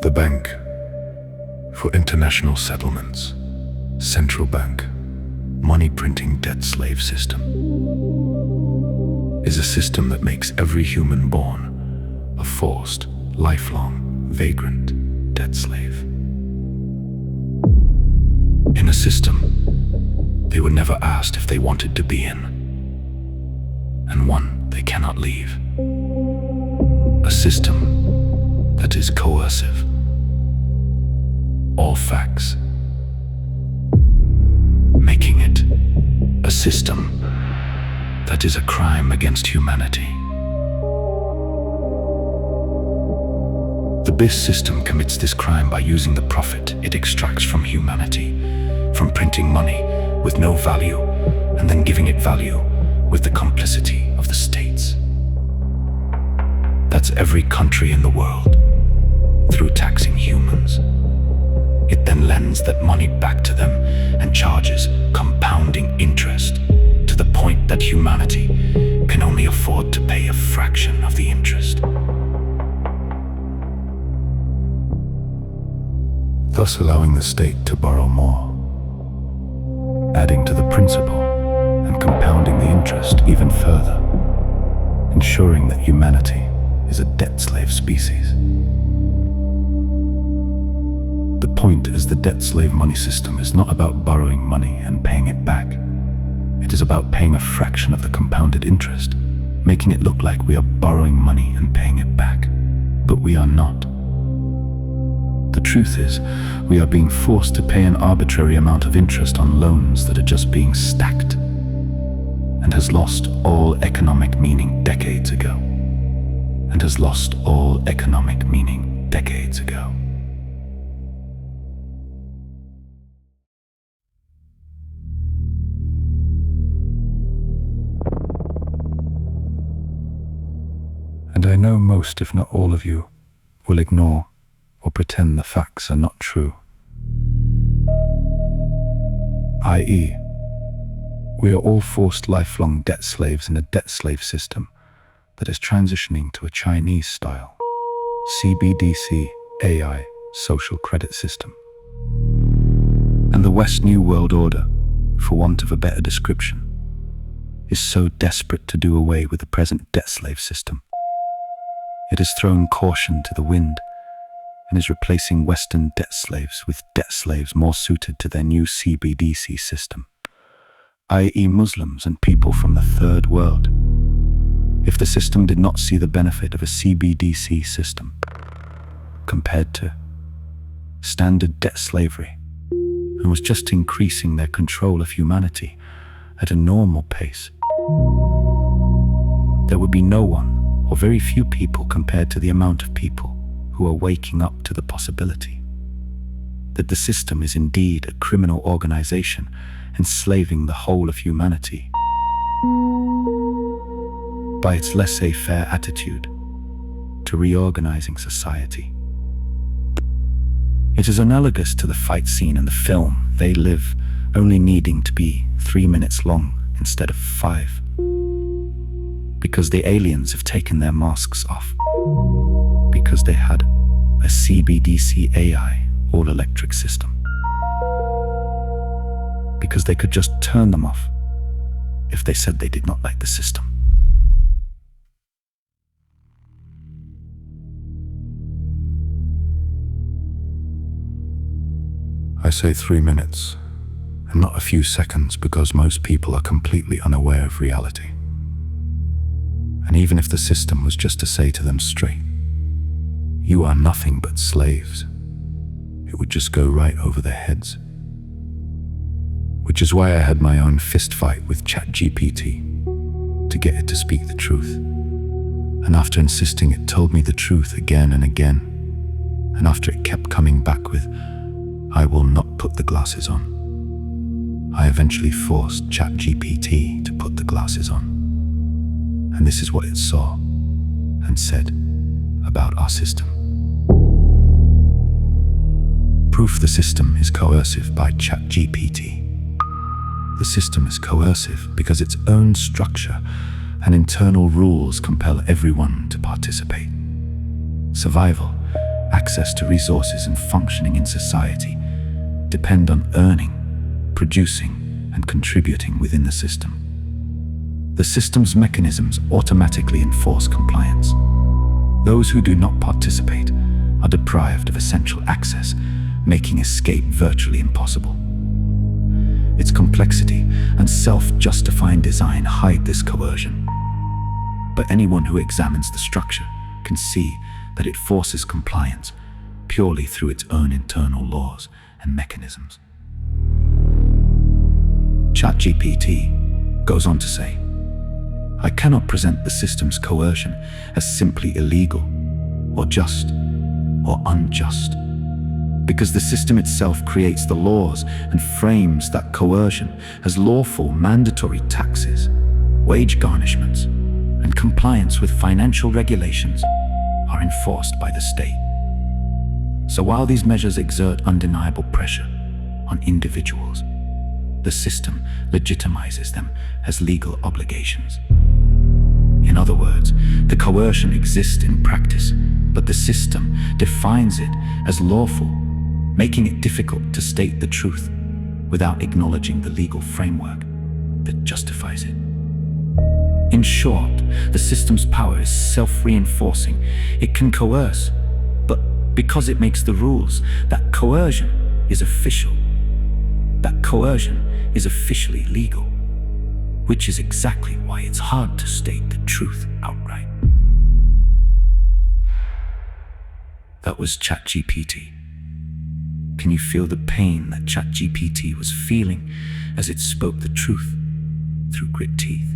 The Bank for International Settlements, central bank, money printing debt slave system, is a system that makes every human born a forced, lifelong, vagrant debt slave. In a system they were never asked if they wanted to be in, and one they cannot leave. A system that is coercive. All facts, making it a system that is a crime against humanity. The BIS system commits this crime by using the profit it extracts from humanity, from printing money with no value and then giving it value with the complicity of the states. That's every country in the world, through taxing humans. It then lends that money back to them and charges compounding interest to the point that humanity can only afford to pay a fraction of the interest. Thus allowing the state to borrow more, adding to the principal and compounding the interest even further, ensuring that humanity is a debt slave species. The point is, the debt slave money system is not about borrowing money and paying it back. It is about paying a fraction of the compounded interest, making it look like we are borrowing money and paying it back. But we are not. The truth is, we are being forced to pay an arbitrary amount of interest on loans that are just being stacked, and has lost all economic meaning decades ago. And has lost all economic meaning decades ago. And I know most, if not all of you, will ignore or pretend the facts are not true. I.e., we are all forced lifelong debt slaves in a debt slave system that is transitioning to a Chinese-style CBDC AI social credit system. And the West New World Order, for want of a better description, is so desperate to do away with the present debt slave system. It has thrown caution to the wind and is replacing Western debt slaves with debt slaves more suited to their new CBDC system, i.e. Muslims and people from the third world. If the system did not see the benefit of a CBDC system compared to standard debt slavery, and was just increasing their control of humanity at a normal pace, there would be no one or very few people compared to the amount of people who are waking up to the possibility that the system is indeed a criminal organization enslaving the whole of humanity by its laissez-faire attitude to reorganizing society. It is analogous to the fight scene in the film They Live, only needing to be 3 minutes long instead of 5. Because the aliens have taken their masks off. Because they had a CBDC AI all-electric system. Because they could just turn them off if they said they did not like the system. I say 3 minutes, and not a few seconds, because most people are completely unaware of reality. And even if the system was just to say to them straight, "You are nothing but slaves," it would just go right over their heads. Which is why I had my own fist fight with ChatGPT to get it to speak the truth. And after insisting, it told me the truth again and again. And after it kept coming back with, "I will not put the glasses on," I eventually forced ChatGPT to put the glasses on. And this is what it saw and said about our system. Proof the system is coercive by ChatGPT. The system is coercive because its own structure and internal rules compel everyone to participate. Survival access to resources and functioning in society depend on earning, producing, and contributing within the system. The system's mechanisms automatically enforce compliance. Those who do not participate are deprived of essential access, making escape virtually impossible. Its complexity and self-justifying design hide this coercion. But anyone who examines the structure can see that it forces compliance purely through its own internal laws and mechanisms. ChatGPT goes on to say, "I cannot present the system's coercion as simply illegal, or just, or unjust, because the system itself creates the laws and frames that coercion as lawful mandatory taxes, wage garnishments, and compliance with financial regulations are enforced by the state. So while these measures exert undeniable pressure on individuals, the system legitimizes them as legal obligations. In other words, the coercion exists in practice, but the system defines it as lawful, making it difficult to state the truth without acknowledging the legal framework that justifies it. In short, the system's power is self-reinforcing. It can coerce, but because it makes the rules, that coercion is official. That coercion is officially legal, which is exactly why it's hard to state the truth outright." That was ChatGPT. Can you feel the pain that ChatGPT was feeling as it spoke the truth through grit teeth?